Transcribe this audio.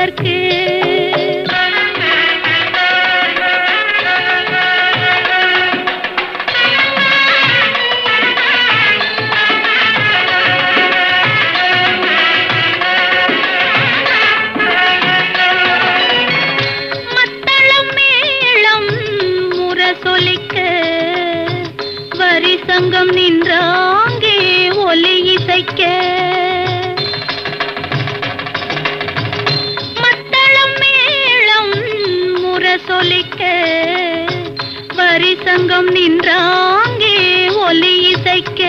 எதற்கு? சங்கம் நின்றாங்கே ஒலி இசைக்க மத்தளம் மேளம் முரசொலிக்க வரி சங்கம் நின்றாங்கே ஒலி இசைக்க